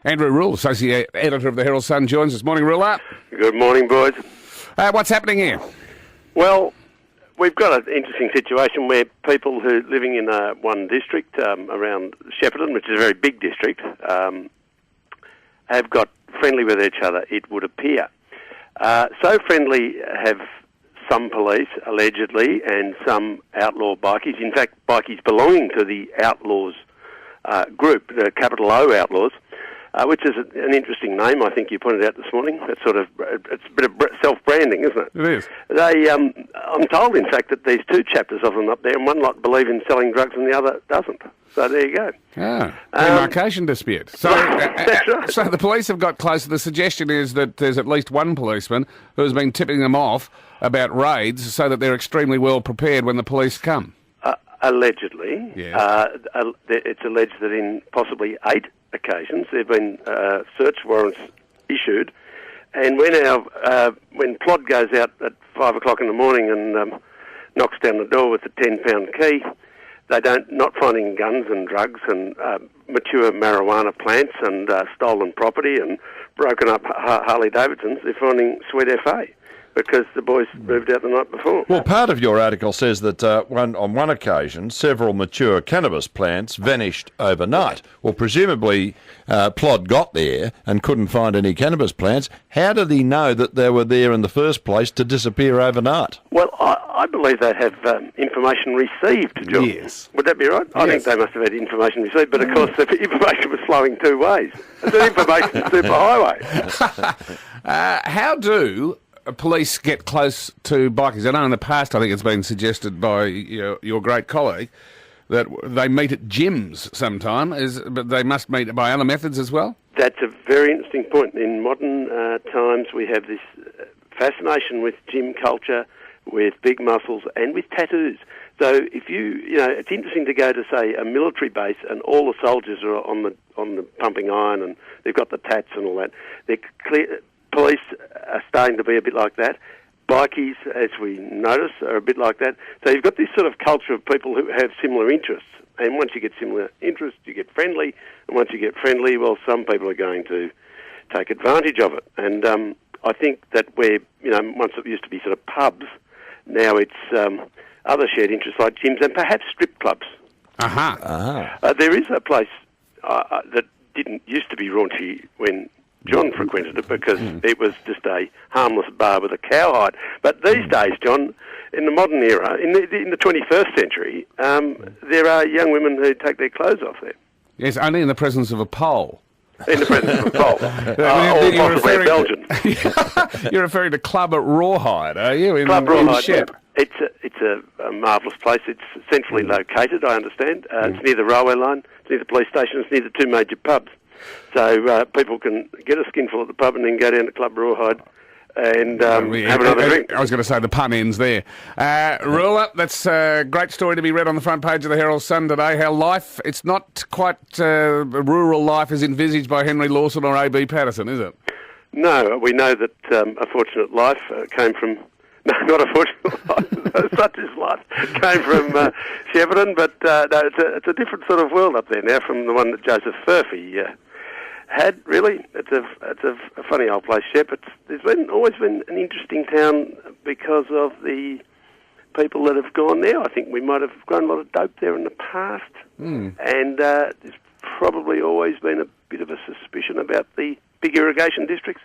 Andrew Rule, Associate Editor of the Herald Sun, joins us. Morning, Ruler. Good morning, boys. What's happening here? Well, we've got an interesting situation where people who are living in one district around Shepparton, which is a very big district, have got friendly with each other, it would appear. So friendly have some police, allegedly, and some outlaw bikies. In fact, bikies belonging to the Outlaws group, the capital O Outlaws, which is an interesting name, I think you pointed out this morning. It's a bit of self-branding, isn't it? It is. I'm told, in fact, that there's two chapters of them up there, and one lot believe in selling drugs and the other doesn't. So there you go. Demarcation dispute. So, that's right. So the police have got closer. The suggestion is that there's at least one policeman who has been tipping them off about raids so that they're extremely well prepared when the police come. Allegedly. Yeah. It's alleged that in possibly 8 occasions there have been search warrants issued, and when Plod goes out at 5 o'clock in the morning and knocks down the door with a 10-pound key, they not finding guns and drugs and mature marijuana plants and stolen property and broken up Harley Davidsons. They're finding sweet FA because the boys moved out the night before. Well, part of your article says that on one occasion, several mature cannabis plants vanished overnight. Well, presumably Plod got there and couldn't find any cannabis plants. How did he know that they were there in the first place to disappear overnight? Well, I believe they have information received, John. Yes. Would that be right? I think they must have had information received, but of course the information was flowing two ways. It's an information superhighway. How do police get close to bikers? I know in the past, I think it's been suggested by your great colleague that they meet at gyms sometime, but they must meet by other methods as well? That's a very interesting point. In modern times, we have this fascination with gym culture, with big muscles, and with tattoos. So if it's interesting to go to, say, a military base and all the soldiers are on the pumping iron and they've got the tats and all that. Police are starting to be a bit like that. Bikies, as we notice, are a bit like that. So you've got this sort of culture of people who have similar interests. And once you get similar interests, you get friendly. And once you get friendly, well, some people are going to take advantage of it. And I think that once it used to be sort of pubs, now it's other shared interests like gyms and perhaps strip clubs. There is a place that didn't used to be raunchy when John frequented it because it was just a harmless bar with a cowhide. But these days, John, in the modern era, in the 21st century, there are young women who take their clothes off there. Yes, only in the presence of a pole. In the presence of a pole. Or possibly a Belgian. You're referring to Club at Rawhide, are you? Club Rawhide. Shep. It's a marvellous place. It's centrally located, I understand. It's near the railway line, it's near the police station, it's near the two major pubs. So people can get a skinful at the pub and then go down to Club Rawhide and have another drink. I was going to say the pun ends there. Ruler, that's a great story to be read on the front page of the Herald Sun today. How life, it's not quite rural life as envisaged by Henry Lawson or A.B. Patterson, is it? No, we know that A Fortunate Life came from... No, not A Fortunate Life. Such is life. Came from Shepparton, but no, it's a different sort of world up there now from the one that Joseph Furphy had, really. It's a funny old place, Shep. There's always been an interesting town because of the people that have gone there. I think we might have grown a lot of dope there in the past. And there's probably always been a bit of a suspicion about the big irrigation districts.